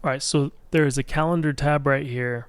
All right, so there is a calendar tab right here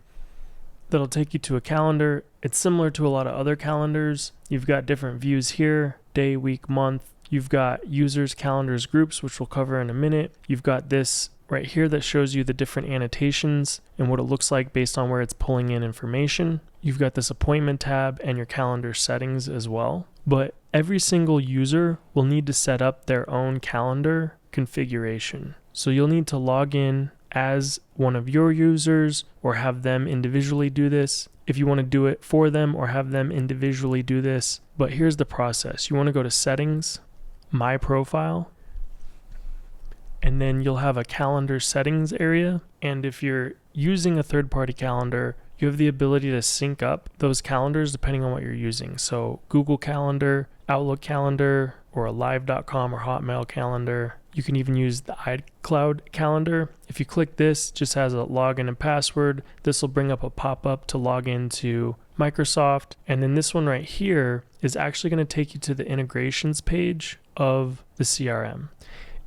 that'll take you to a calendar. It's similar to a lot of other calendars. You've got different views here, day, week, month. You've got users, calendars, groups, which we'll cover in a minute. You've got this right here that shows you the different annotations and what it looks like based on where it's pulling in information. You've got this appointment tab and your calendar settings as well. But every single user will need to set up their own calendar configuration. So you'll need to log in as one of your users or have them individually do this if you want to do it for them or have them individually do this. But here's the process. You want to go to settings, my profile, and then you'll have a calendar settings area. And if you're using a third-party calendar, you have the ability to sync up those calendars depending on what you're using. So Google Calendar, Outlook Calendar, or a live.com or Hotmail calendar. You can even use the iCloud calendar. If you click this, it just has a login and password. This will bring up a pop-up to log into Microsoft. And then this one right here is actually going to take you to the integrations page of the CRM.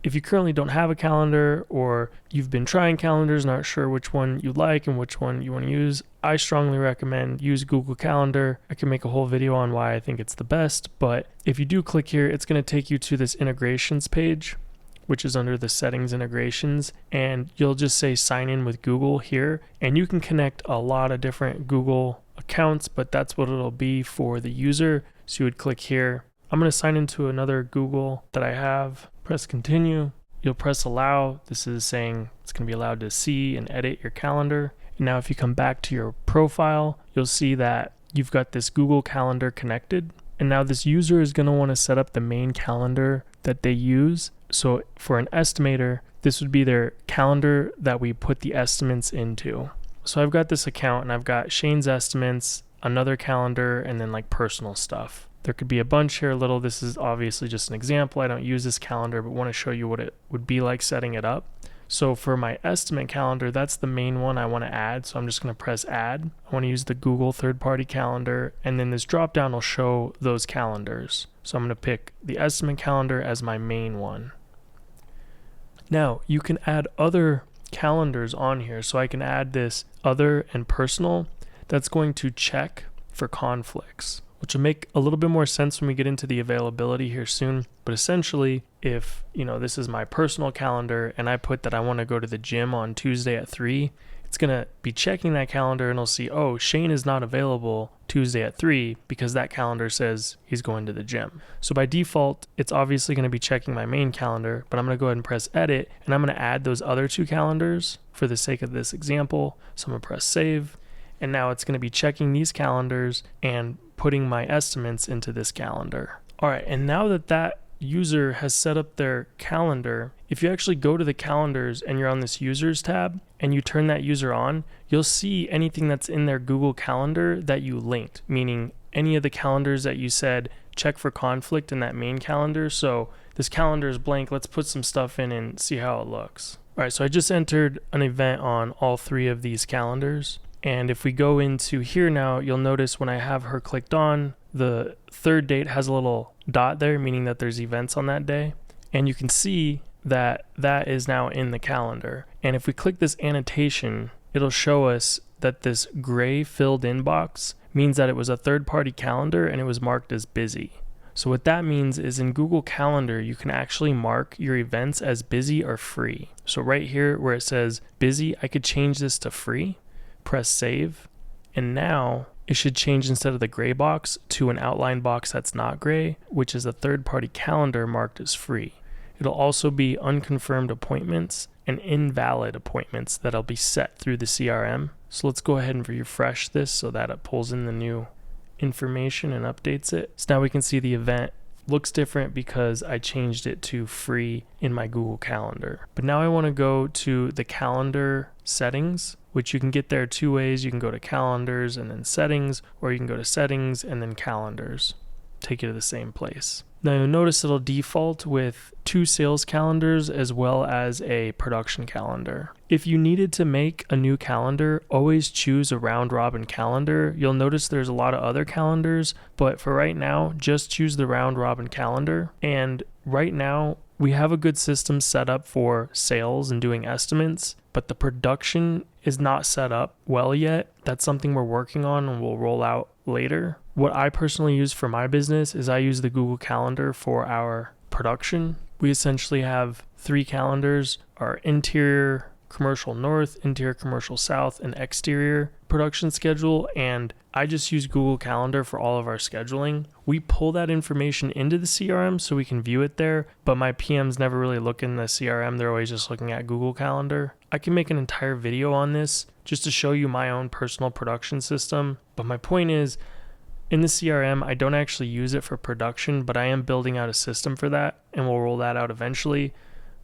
If you currently don't have a calendar or you've been trying calendars, not sure which one you like and which one you want to use, I strongly recommend use Google Calendar. I can make a whole video on why I think it's the best, but if you do click here, it's going to take you to this integrations page, which is under the settings integrations, and you'll just say sign in with Google here, and you can connect a lot of different Google accounts, but that's what it'll be for the user. So you would click here. I'm going to sign into another Google that I have. Press continue. You'll press allow. This is saying it's going to be allowed to see and edit your calendar. And now if you come back to your profile, you'll see that you've got this Google Calendar connected. And now this user is going to want to set up the main calendar that they use. So for an estimator, this would be their calendar that we put the estimates into. So I've got this account and I've got Shane's estimates, another calendar, and then like personal stuff. There could be a bunch here, little. This is obviously just an example. I don't use this calendar, but want to show you what it would be like setting it up. So for my estimate calendar, that's the main one I want to add. So I'm just going to press add. I want to use the Google third-party calendar, and then this drop-down will show those calendars. So I'm going to pick the estimate calendar as my main one. Now you can add other calendars on here. So I can add this other and personal. That's going to check for conflicts, which will make a little bit more sense when we get into the availability here soon. But essentially, if this is my personal calendar and I put that I want to go to the gym on Tuesday at 3, it's going to be checking that calendar and it'll see, oh, Shane is not available Tuesday at 3 because that calendar says he's going to the gym. So by default, it's obviously going to be checking my main calendar, but I'm going to go ahead and press edit, and I'm going to add those other two calendars for the sake of this example. So I'm going to press save, and now it's going to be checking these calendars and putting my estimates into this calendar. All right, and now that user has set up their calendar, if you actually go to the calendars and you're on this users tab and you turn that user on, you'll see anything that's in their Google Calendar that you linked, meaning any of the calendars that you said check for conflict in that main calendar. So this calendar is blank. Let's put some stuff in and see how it looks. All right, so I just entered an event on all three of these calendars. And if we go into here now, you'll notice when I have her clicked on, the third date has a little dot there, meaning that there's events on that day. And you can see that that is now in the calendar. And if we click this annotation, it'll show us that this gray filled in box means that it was a third-party calendar and it was marked as busy. So what that means is in Google Calendar, you can actually mark your events as busy or free. So right here where it says busy, I could change this to free. Press save, and now it should change instead of the gray box to an outline box that's not gray, which is a third-party calendar marked as free. It'll also be unconfirmed appointments and invalid appointments that'll be set through the CRM. So let's go ahead and refresh this so that it pulls in the new information and updates it. So now we can see the event looks different because I changed it to free in my Google Calendar. But now I want to go to the calendar settings, which you can get there two ways. You can go to calendars and then settings, or you can go to settings and then calendars. Take you to the same place. Now you'll notice it'll default with 2 sales calendars as well as a production calendar. If you needed to make a new calendar, always choose a round robin calendar. You'll notice there's a lot of other calendars, but for right now, just choose the round robin calendar. And right now, we have a good system set up for sales and doing estimates, but the production is not set up well yet. That's something we're working on and we'll roll out later. What I personally use for my business is I use the Google Calendar for our production. We essentially have 3 calendars: our interior commercial north, interior commercial south, and exterior production schedule. And I just use Google Calendar for all of our scheduling. We pull that information into the CRM so we can view it there, but my PMs never really look in the CRM. They're always just looking at Google Calendar. I can make an entire video on this just to show you my own personal production system. But my point is, in the CRM, I don't actually use it for production, but I am building out a system for that, and we'll roll that out eventually.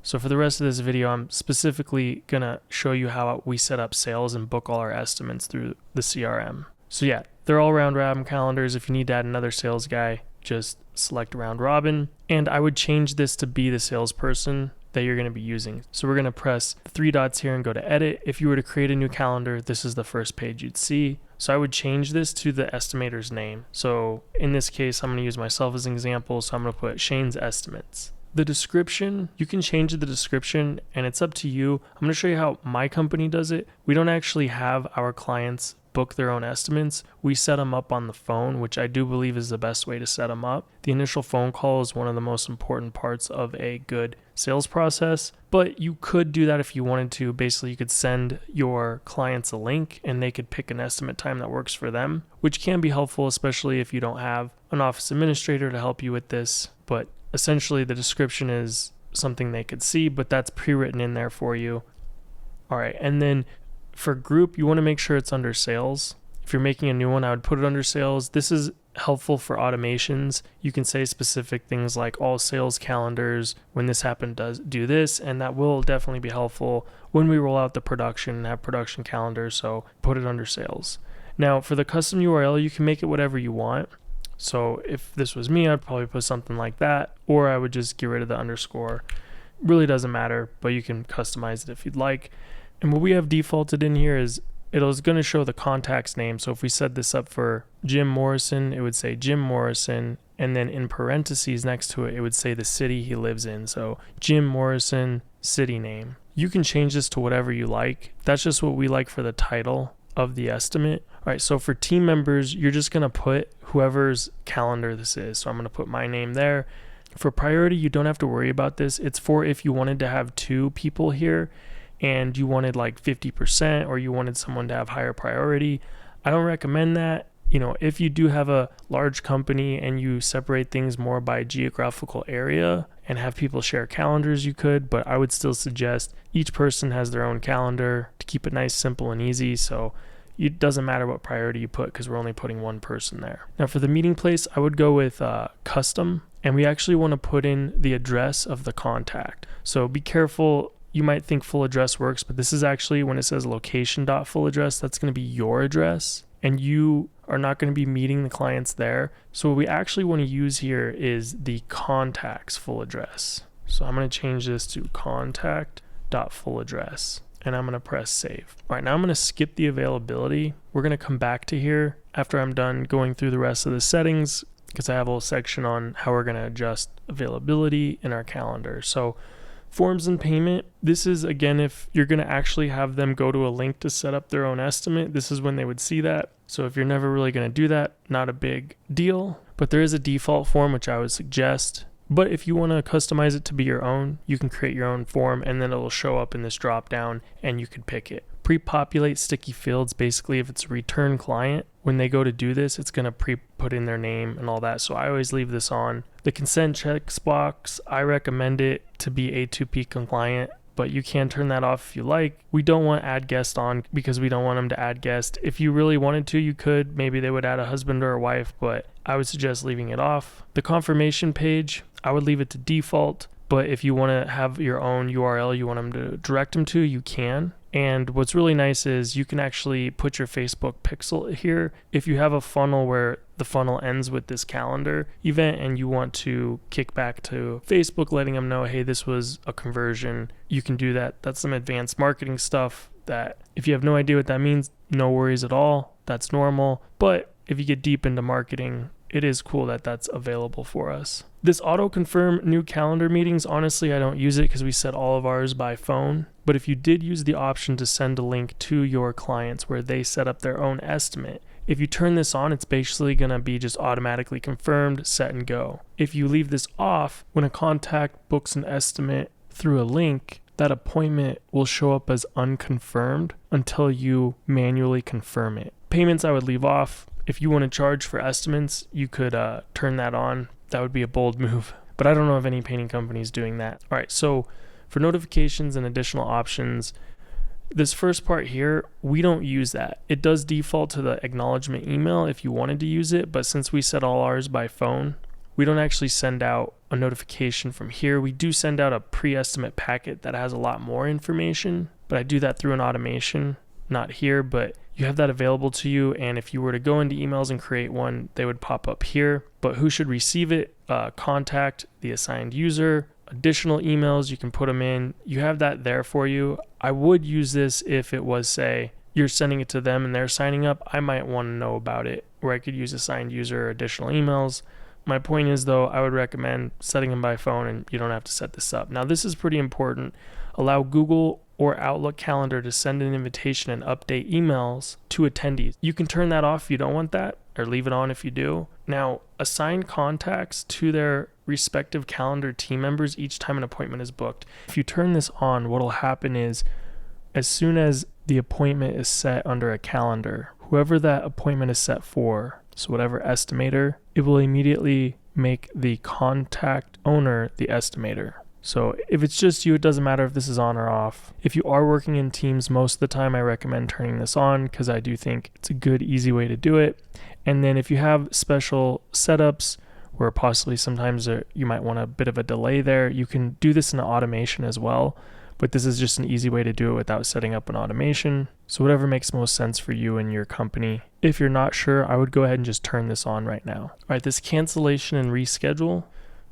So for the rest of this video, I'm specifically going to show you how we set up sales and book all our estimates through the CRM. So yeah, they're all round robin calendars. If you need to add another sales guy, just select round robin. And I would change this to be the salesperson that you're going to be using. So we're going to press the 3 dots here and go to edit. If you were to create a new calendar, this is the first page you'd see. So I would change this to the estimator's name. So in this case, I'm going to use myself as an example. So I'm going to put Shane's Estimates. The description, you can change the description and it's up to you. I'm going to show you how my company does it. We don't actually have our clients book their own estimates. We set them up on the phone, which I do believe is the best way to set them up. The initial phone call is one of the most important parts of a good sales process, but you could do that if you wanted to. Basically, you could send your clients a link and they could pick an estimate time that works for them, which can be helpful, especially if you don't have an office administrator to help you with this. But essentially, the description is something they could see, but that's pre-written in there for you. All right, and then for group, you want to make sure it's under sales. If you're making a new one, I would put it under sales. This is helpful for automations. You can say specific things like all sales calendars, when this happened, does do this, and that will definitely be helpful when we roll out the production and have production calendars. So put it under sales. Now for the custom URL, you can make it whatever you want. So if this was me, I'd probably put something like that, or I would just get rid of the underscore. Really doesn't matter, but you can customize it if you'd like. And what we have defaulted in here is it's going to show the contact's name. So if we set this up for Jim Morrison, it would say Jim Morrison, and then in parentheses next to it, it would say the city he lives in. So Jim Morrison, city name. You can change this to whatever you like. That's just what we like for the title of the estimate. All right, so for team members, you're just going to put whoever's calendar this is. So I'm going to put my name there. For priority, you don't have to worry about this. It's for if you wanted to have 2 people here and you wanted like 50%, or you wanted someone to have higher priority. I don't recommend that. You know, if you do have a large company and you separate things more by geographical area and have people share calendars, you could, but I would still suggest each person has their own calendar to keep it nice, simple, and easy. So it doesn't matter what priority you put because we're only putting one person there. Now for the meeting place, I would go with custom, and we actually want to put in the address of the contact. So be careful. You might think full address works, but this is actually, when it says location.full address, that's going to be your address, and you are not going to be meeting the clients there. So what we actually want to use here is the contact's full address. So I'm going to change this to contact.full address, and I'm going to press save. All right, now I'm going to skip the availability. We're going to come back to here after I'm done going through the rest of the settings, because I have a whole section on how we're going to adjust availability in our calendar. So forms and payment, this is, again, if you're going to actually have them go to a link to set up their own estimate, this is when they would see that. So if you're never really going to do that, not a big deal, but there is a default form, which I would suggest. But if you want to customize it to be your own, you can create your own form, and then it'll show up in this drop down and you can pick it. Pre-populate sticky fields. Basically, if it's a return client, when they go to do this, it's going to pre-put in their name and all that. So I always leave this on. The consent checks box, I recommend it to be A2P compliant, but you can turn that off if you like. We don't want add guest on because we don't want them to add guest. If you really wanted to, you could. Maybe they would add a husband or a wife, but I would suggest leaving it off. The confirmation page, I would leave it to default, but if you want to have your own URL you want them to direct them to, you can. And what's really nice is you can actually put your Facebook pixel here. If you have a funnel where the funnel ends with this calendar event and you want to kick back to Facebook letting them know, hey, this was a conversion, you can do that. That's some advanced marketing stuff that if you have no idea what that means, no worries at all. That's normal. But if you get deep into marketing, it is cool that that's available for us. This auto confirm new calendar meetings, honestly, I don't use it because we set all of ours by phone. But if you did use the option to send a link to your clients where they set up their own estimate, if you turn this on, it's basically going to be just automatically confirmed, set and go. If you leave this off, when a contact books an estimate through a link, that appointment will show up as unconfirmed until you manually confirm it. Payments I would leave off. If you want to charge for estimates, you could turn that on. That would be a bold move, but I don't know of any painting companies doing that. All right, so for notifications and additional options, this first part here, we don't use that. It does default to the acknowledgement email if you wanted to use it, but since we set all ours by phone, we don't actually send out a notification from here. We do send out a pre-estimate packet that has a lot more information, but I do that through an automation, not here, but you have that available to you. And if you were to go into emails and create one, they would pop up here. But who should receive it? Contact the assigned user. Additional emails, you can put them in. You have that there for you. I would use this if it was, say, you're sending it to them and they're signing up. I might want to know about it, where I could use assigned user or additional emails. My point is, though, I would recommend setting them by phone and you don't have to set this up. Now, this is pretty important. Allow Google or Outlook Calendar to send an invitation and update emails to attendees. You can turn that off if you don't want that, or leave it on if you do. Now, assign contacts to their respective calendar team members each time an appointment is booked. If you turn this on, what will happen is, as soon as the appointment is set under a calendar, whoever that appointment is set for, so whatever estimator, it will immediately make the contact owner the estimator. So if it's just you, it doesn't matter if this is on or off. If you are working in teams, most of the time I recommend turning this on because I do think it's a good, easy way to do it. And then if you have special setups where possibly sometimes you might want a bit of a delay there, you can do this in an automation as well. But this is just an easy way to do it without setting up an automation. So whatever makes most sense for you and your company. If you're not sure, I would go ahead and just turn this on right now. All right, this cancellation and reschedule,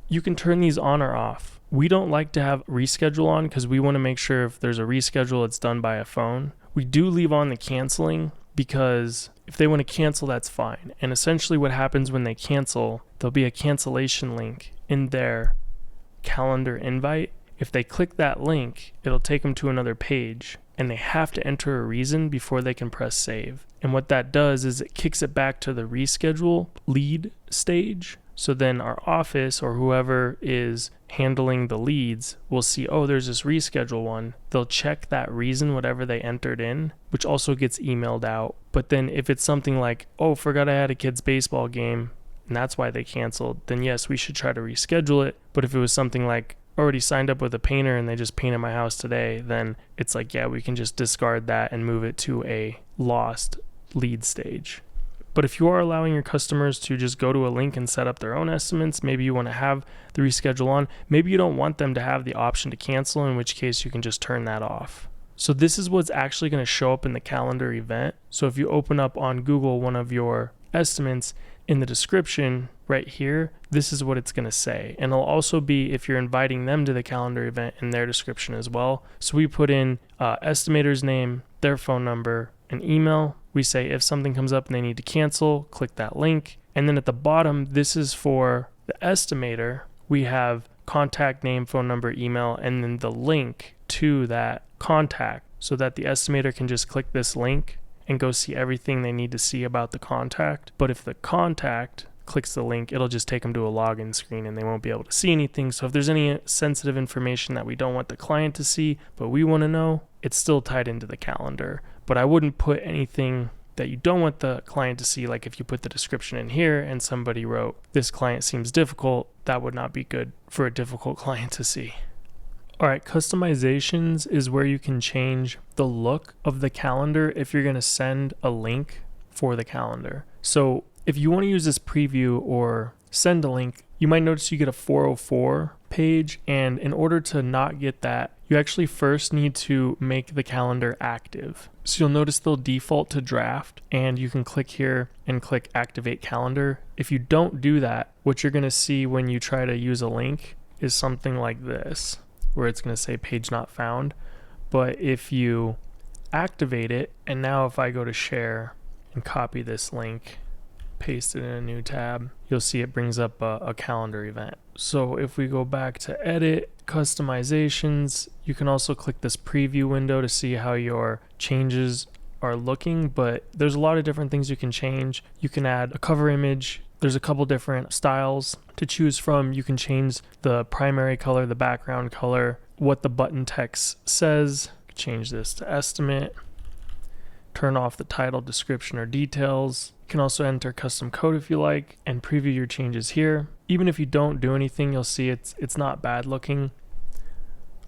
you can turn these on or off. We don't like to have reschedule on because we want to make sure if there's a reschedule, it's done by a phone. We do leave on the canceling because if they want to cancel, that's fine. And essentially what happens when they cancel, there'll be a cancellation link in their calendar invite. If they click that link, it'll take them to another page and they have to enter a reason before they can press save. And what that does is it kicks it back to the reschedule lead stage. So then our office or whoever is handling the leads will see, oh, there's this reschedule one. They'll check that reason, whatever they entered in, which also gets emailed out. But then if it's something like, oh, forgot I had a kid's baseball game and that's why they canceled, then yes, we should try to reschedule it. But if it was something like, already signed up with a painter and they just painted my house today, then it's like, yeah, we can just discard that and move it to a lost lead stage. But if you are allowing your customers to just go to a link and set up their own estimates, maybe you want to have the reschedule on, maybe you don't want them to have the option to cancel, in which case you can just turn that off. So this is what's actually going to show up in the calendar event. So if you open up on Google one of your estimates, in the description right here, this is what it's going to say. And it'll also be if you're inviting them to the calendar event in their description as well. So we put in estimator's name, their phone number, an email. We say if something comes up and they need to cancel, click that link. And then at the bottom, this is for the estimator. We have contact name, phone number, email, and then the link to that contact so that the estimator can just click this link and go see everything they need to see about the contact. But if the contact clicks the link, it'll just take them to a login screen and they won't be able to see anything. So if there's any sensitive information that we don't want the client to see, but we want to know, it's still tied into the calendar. But I wouldn't put anything that you don't want the client to see. Like if you put the description in here and somebody wrote, this client seems difficult, that would not be good for a difficult client to see. All right, customizations is where you can change the look of the calendar if you're going to send a link for the calendar. So if you want to use this preview or send a link, you might notice you get a 404 page. And in order to not get that, you actually first need to make the calendar active. So you'll notice they'll default to draft and you can click here and click activate calendar. If you don't do that, what you're going to see when you try to use a link is something like this, where it's going to say page not found. But if you activate it, and now if I go to share and copy this link paste it in a new tab, you'll see it brings up a calendar event. So if we go back to edit, customizations, you can also click this preview window to see how your changes are looking, but there's a lot of different things you can change. You can add a cover image. There's a couple different styles to choose from. You can change the primary color, the background color, what the button text says. Change this to estimate. Turn off the title, description, or details. You can also enter custom code if you like and preview your changes here. Even if you don't do anything, you'll see it's not bad looking.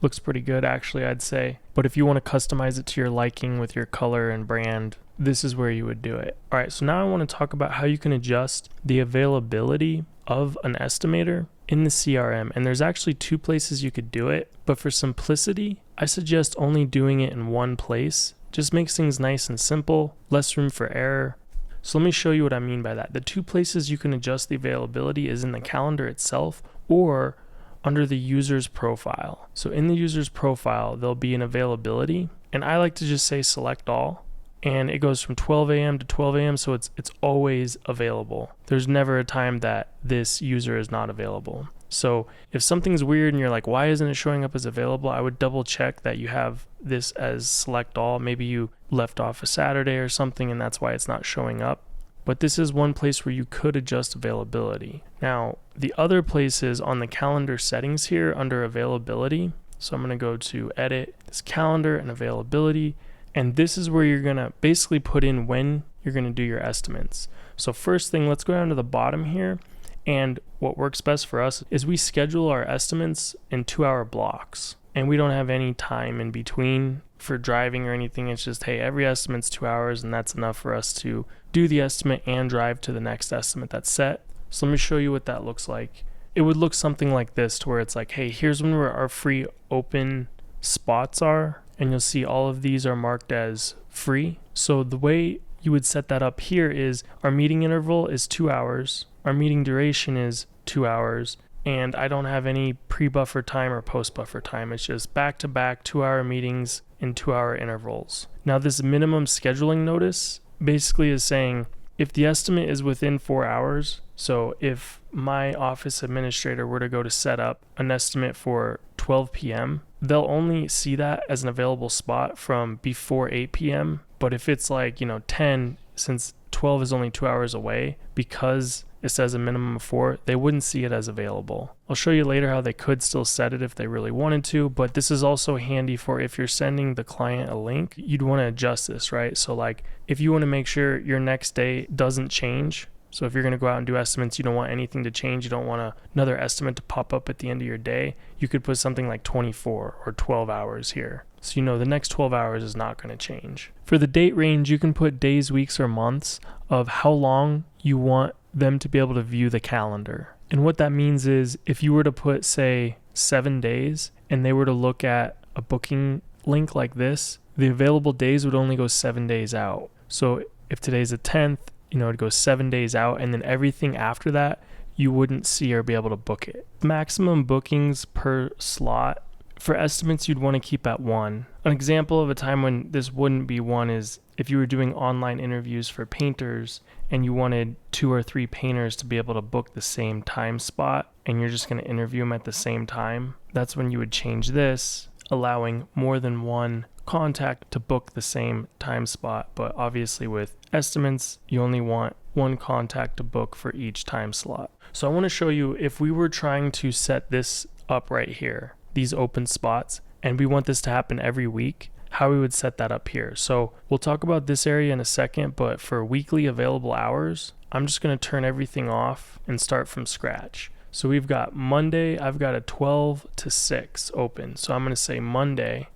Looks pretty good actually, I'd say. But if you want to customize it to your liking with your color and brand, this is where you would do it. All right, so now I want to talk about how you can adjust the availability of an estimator in the CRM. And there's actually two places you could do it, but for simplicity, I suggest only doing it in one place. Just makes things nice and simple, less room for error. So let me show you what I mean by that. The two places you can adjust the availability is in the calendar itself or under the user's profile. So in the user's profile, there'll be an availability, and I like to just say select all, and it goes from 12 a.m. to 12 a.m. So it's always available. There's never a time that this user is not available. So if something's weird and you're like, why isn't it showing up as available? I would double check that you have this as select all. Maybe you left off a Saturday or something and that's why it's not showing up. But this is one place where you could adjust availability. Now, the other place is on the calendar settings here under availability. So I'm going to go to edit this calendar and availability. And this is where you're going to basically put in when you're going to do your estimates. So first thing, let's go down to the bottom here. And what works best for us is we schedule our estimates in 2-hour blocks. And we don't have any time in between for driving or anything. It's just, hey, every estimate's 2 hours and that's enough for us to do the estimate and drive to the next estimate that's set. So let me show you what that looks like. It would look something like this, to where it's like, hey, here's when our free open spots are. And you'll see all of these are marked as free. So the way you would set that up here is our meeting interval is 2 hours. Our meeting duration is 2 hours. And I don't have any pre-buffer time or post-buffer time. It's just back-to-back 2-hour meetings in 2-hour intervals. Now this minimum scheduling notice basically is saying if the estimate is within 4 hours, so if my office administrator were to go to set up an estimate for 12 p.m., they'll only see that as an available spot from before 8 p.m. But if it's like, 10, since 12 is only 2 hours away, because it says a minimum of 4, they wouldn't see it as available. I'll show you later how they could still set it if they really wanted to, but this is also handy for if you're sending the client a link, you'd want to adjust this, right? So like if you want to make sure your next day doesn't change, so if you're going to go out and do estimates, you don't want anything to change, you don't want another estimate to pop up at the end of your day, you could put something like 24 or 12 hours here. So the next 12 hours is not going to change. For the date range, you can put days, weeks, or months of how long you want them to be able to view the calendar. And what that means is if you were to put, say, 7 days and they were to look at a booking link like this, the available days would only go 7 days out. So if today's the 10th, it goes 7 days out, and then everything after that, you wouldn't see or be able to book it. Maximum bookings per slot. For estimates, you'd want to keep at 1. An example of a time when this wouldn't be 1 is if you were doing online interviews for painters and you wanted 2 or 3 painters to be able to book the same time spot and you're just going to interview them at the same time. That's when you would change this, allowing more than one contact to book the same time spot. But obviously with estimates, you only want one contact to book for each time slot. So I want to show you if we were trying to set this up right here, these open spots, and we want this to happen every week, how we would set that up here. So we'll talk about this area in a second, but for weekly available hours, I'm just going to turn everything off and start from scratch. So we've got Monday, I've got a 12 to 6 open. So I'm going to say Monday,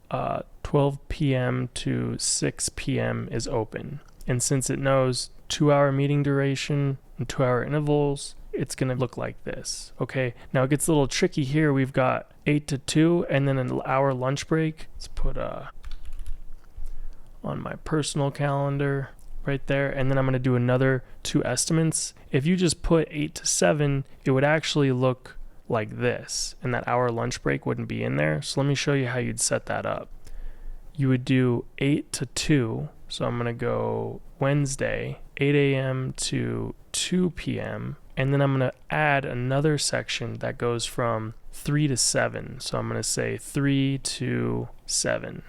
12 p.m. to 6 p.m. is open. And since it knows 2-hour meeting duration and 2-hour intervals, it's going to look like this. Okay, now it gets a little tricky here. We've got 8 to 2 and then an hour lunch break. Let's put on my personal calendar right there, and then I'm going to do another 2 estimates. If you just put 8 to 7, it would actually look like this, and that hour lunch break wouldn't be in there. So let me show you how you'd set that up. you would do 8 to 2. So I'm going to go Wednesday, 8 a.m. to 2 p.m. And then I'm going to add another section that goes from 3 to 7. So I'm going to say 3 to 7.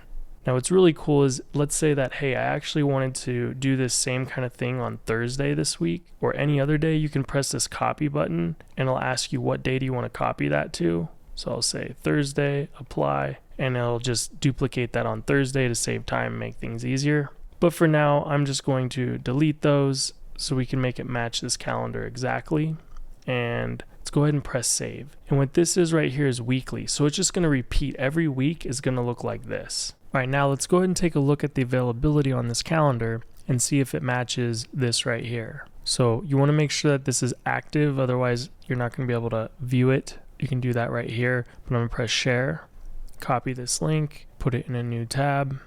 Now what's really cool is, let's say that, hey, I actually wanted to do this same kind of thing on Thursday this week or any other day. You can press this copy button and it'll ask you what day do you want to copy that to. So I'll say Thursday, apply, and it'll just duplicate that on Thursday to save time and make things easier. But for now, I'm just going to delete those so we can make it match this calendar exactly. And let's go ahead and press save. And what this is right here is weekly. So it's just going to repeat. Every week is going to look like this. All right, now let's go ahead and take a look at the availability on this calendar and see if it matches this right here. So you want to make sure that this is active, otherwise you're not going to be able to view it. You can do that right here, but I'm going to press share, copy this link, put it in a new tab,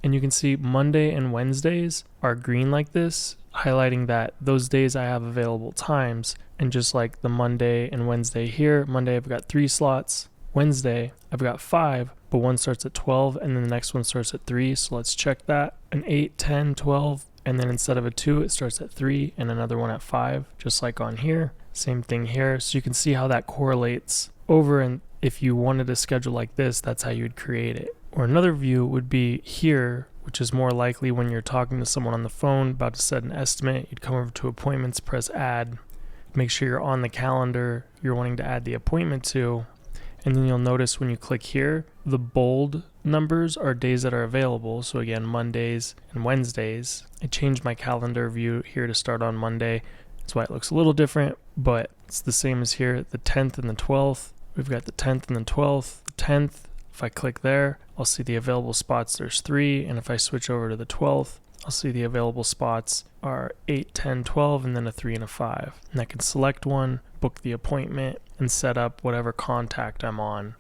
and you can see Monday and Wednesdays are green like this, highlighting that those days I have available times. And just like the Monday and Wednesday here, Monday I've got 3 slots, Wednesday I've got 5, but one starts at 12 and then the next one starts at 3. So let's check that. An 8, 10, 12, and then instead of a 2, it starts at 3 and another one at 5, just like on here. Same thing here. So you can see how that correlates over, and if you wanted a schedule like this, that's how you would create it. Or another view would be here, which is more likely when you're talking to someone on the phone about to set an estimate. You'd come over to appointments, press add, make sure you're on the calendar you're wanting to add the appointment to, and then you'll notice when you click here, the bold numbers are days that are available. So again, Mondays and Wednesdays. I changed my calendar view here to start on Monday. That's why it looks a little different, but it's the same as here, the 10th and the 12th. We've got the 10th and the 12th. The 10th, if I click there, I'll see the available spots, there's 3, and if I switch over to the 12th, I'll see the available spots are 8, 10, 12, and then a 3 and a 5. And I can select one, book the appointment, and set up whatever contact I'm on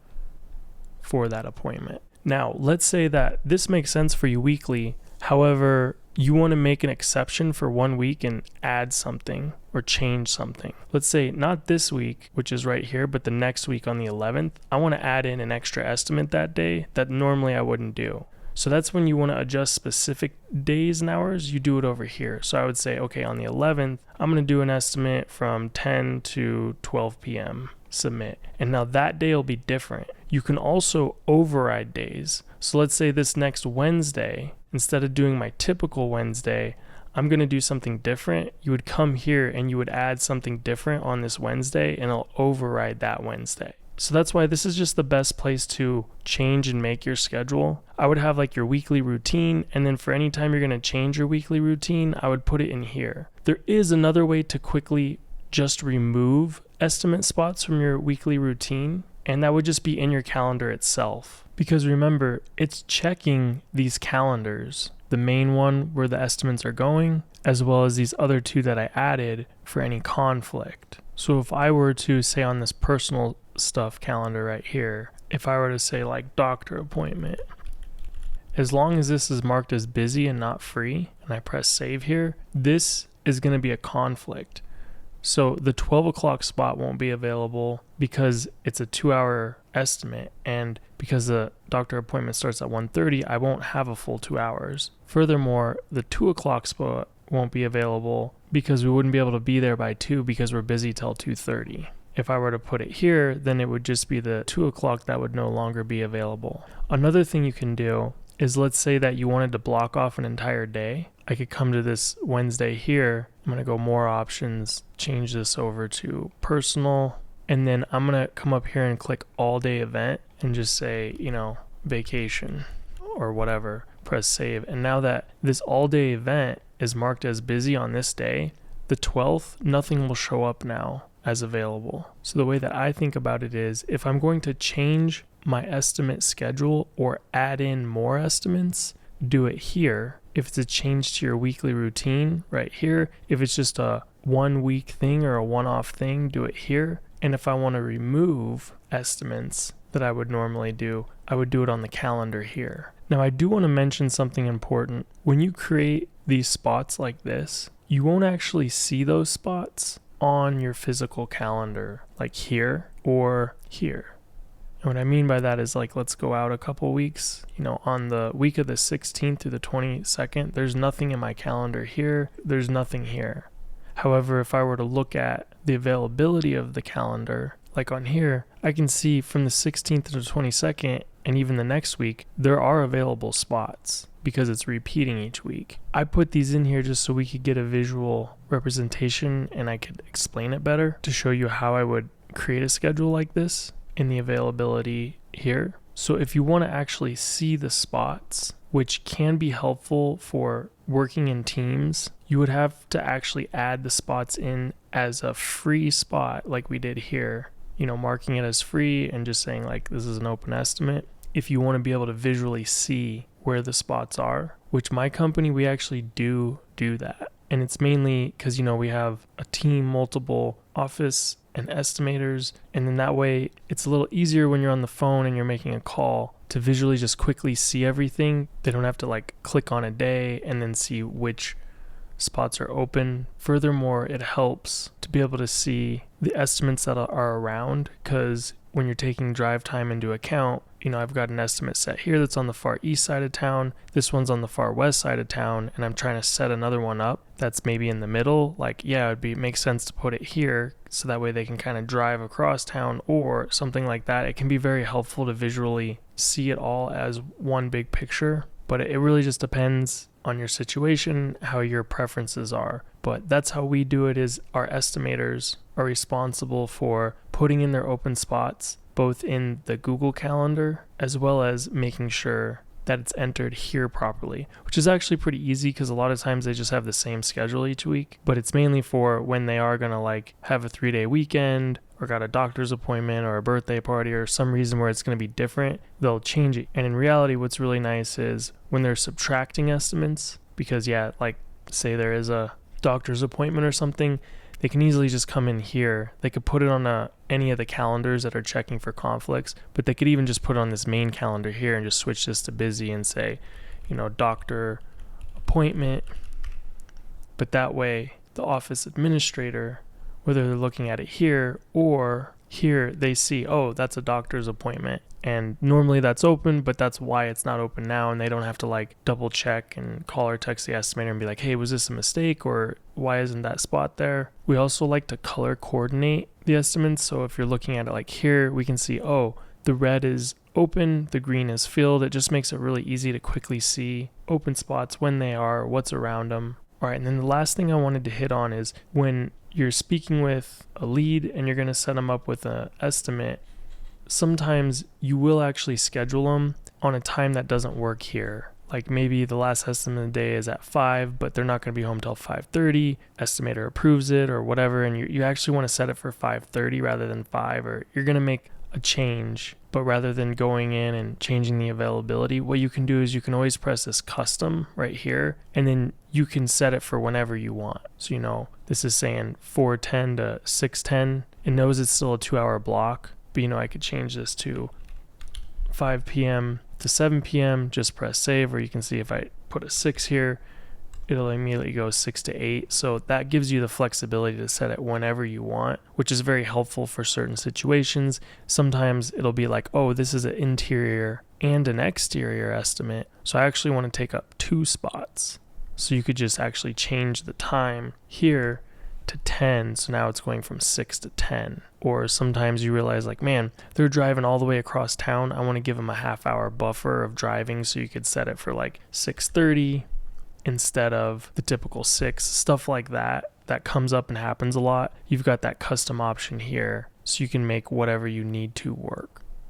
for that appointment. Now, let's say that this makes sense for you weekly. However, you want to make an exception for 1 week and add something or change something. Let's say not this week, which is right here, but the next week on the 11th, I want to add in an extra estimate that day that normally I wouldn't do. So that's when you want to adjust specific days and hours, you do it over here. So I would say, okay, on the 11th, I'm going to do an estimate from 10 to 12 p.m. submit. And now that day will be different. You can also override days. So let's say this next Wednesday, instead of doing my typical Wednesday, I'm going to do something different. You would come here and you would add something different on this Wednesday and it'll override that Wednesday. So that's why this is just the best place to change and make your schedule. I would have like your weekly routine, and then for any time you're going to change your weekly routine, I would put it in here. There is another way to quickly just remove estimate spots from your weekly routine, and that would just be in your calendar itself. Because remember, it's checking these calendars, the main one where the estimates are going, as well as these other 2 that I added for any conflict. So if I were to say on this personal stuff calendar right here, if I were to say like doctor appointment, as long as this is marked as busy and not free, and I press save here, this is going to be a conflict. So the 12 o'clock spot won't be available because it's a 2-hour estimate, and because the doctor appointment starts at 1:30, I won't have a full 2 hours. Furthermore, the 2 o'clock spot won't be available because we wouldn't be able to be there by 2 because we're busy till 2:30. If I were to put it here, then it would just be the 2 o'clock that would no longer be available. Another thing you can do is, let's say that you wanted to block off an entire day. I could come to this Wednesday here. I'm going to go more options, change this over to personal, and then I'm going to come up here and click all day event and just say, vacation or whatever, press save. And now that this all day event is marked as busy on this day, the 12th, nothing will show up now as available. So the way that I think about it is, if I'm going to change my estimate schedule or add in more estimates, do it here. If it's a change to your weekly routine, right here. If it's just a 1 week thing or a one-off thing, do it here. And if I want to remove estimates that I would normally do, I would do it on the calendar here. Now I do want to mention something important. When you create these spots like this, you won't actually see those spots on your physical calendar, like here or here. And what I mean by that is like, let's go out a couple weeks, on the week of the 16th through the 22nd, there's nothing in my calendar here. There's nothing here. However, if I were to look at the availability of the calendar, like on here, I can see from the 16th to the 22nd and even the next week, there are available spots because it's repeating each week. I put these in here just so we could get a visual representation and I could explain it better to show you how I would create a schedule like this in the availability here. So if you want to actually see the spots, which can be helpful for working in teams, you would have to actually add the spots in as a free spot like we did here, marking it as free and just saying like this is an open estimate. If you want to be able to visually see where the spots are, which my company, we actually do that. And it's mainly because, we have a team, multiple office and estimators. And then that way it's a little easier when you're on the phone and you're making a call to visually just quickly see everything. They don't have to like click on a day and then see which spots are open. Furthermore, it helps to be able to see the estimates that are around, because when you're taking drive time into account, I've got an estimate set here that's on the far east side of town. This one's on the far west side of town, and I'm trying to set another one up that's maybe in the middle. Like, yeah, it makes sense to put it here so that way they can kind of drive across town or something like that. It can be very helpful to visually see it all as one big picture, but it really just depends on your situation, how your preferences are. But that's how we do it. Is our estimators are responsible for putting in their open spots, both in the Google Calendar, as well as making sure that it's entered here properly, which is actually pretty easy because a lot of times they just have the same schedule each week, but it's mainly for when they are going to like have a 3-day weekend or got a doctor's appointment or a birthday party or some reason where it's going to be different, they'll change it. And in reality, what's really nice is when they're subtracting estimates, because like say there is a doctor's appointment or something, they can easily just come in here. They could put it on any of the calendars that are checking for conflicts, but they could even just put it on this main calendar here and just switch this to busy and say, doctor appointment. But that way, the office administrator, whether they're looking at it here or here, they see, oh, that's a doctor's appointment. And normally that's open, but that's why it's not open now. And they don't have to like double check and call or text the estimator and be like, hey, was this a mistake or why isn't that spot there? We also like to color coordinate the estimates. So if you're looking at it like here, we can see, oh, the red is open, the green is filled. It just makes it really easy to quickly see open spots, when they are, what's around them. All right, and then the last thing I wanted to hit on is when you're speaking with a lead and you're going to set them up with an estimate, sometimes you will actually schedule them on a time that doesn't work here. Like maybe the last estimate of the day is at 5, but they're not going to be home till 5:30. Estimator approves it or whatever, and you actually want to set it for 5:30 rather than 5, or you're going to make a change. But rather than going in and changing the availability, what you can do is you can always press this custom right here, and then you can set it for whenever you want. So, this is saying 4:10 to 6:10. It knows it's still a 2-hour block, but I could change this to 5 p.m. to 7 p.m. Just press save, or you can see if I put a 6 here, it'll immediately go 6 to 8. So that gives you the flexibility to set it whenever you want, which is very helpful for certain situations. Sometimes it'll be like, oh, this is an interior and an exterior estimate, so I actually want to take up 2 spots. So you could just actually change the time here to 10, so now it's going from 6 to 10. Or sometimes you realize like, man, they're driving all the way across town, I want to give them a half-hour buffer of driving, so you could set it for like 6:30 instead of the typical 6. Stuff like that comes up and happens a lot. You've got that custom option here, so you can make whatever you need to work.